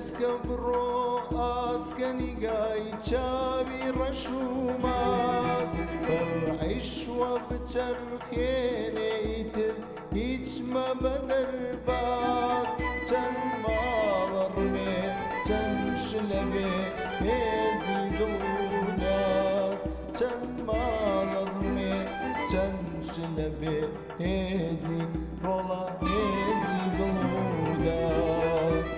ئێسکە بڕۆ ئاسکەنی گای چاوی ڕەشوماز بەڕعیشوە بچەرخێنێ ئیتر هیچ مەبە دەرباز چەند ماڵە ڕمێ چەند شلە بێ هێزی دڵ و داز چەند ماڵە ڕمێ چەند شلە بێ هێزی ڕۆڵە هێزی دڵ و داز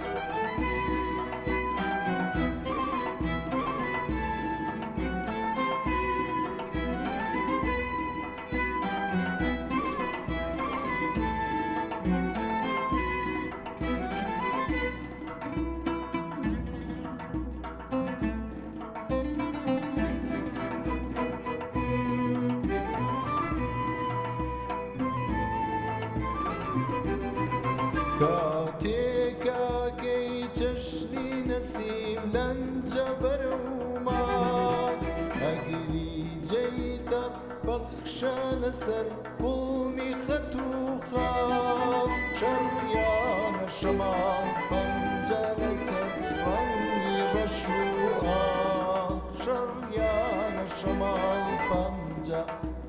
کاتێکاکەی چەشنی نەسیم لەنجە بەرەومان ئەگری جەیدە بەخشە لەسەر گوڵمی خەت و خاڵ شەڕیانە شەماڵ پەنجە لەسەر ڕەنگی ڕەش و ئاڵ شەڕیانە شەماڵ پەنجە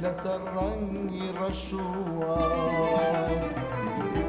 لەسەر ڕەنگی ڕەش و ئاڵ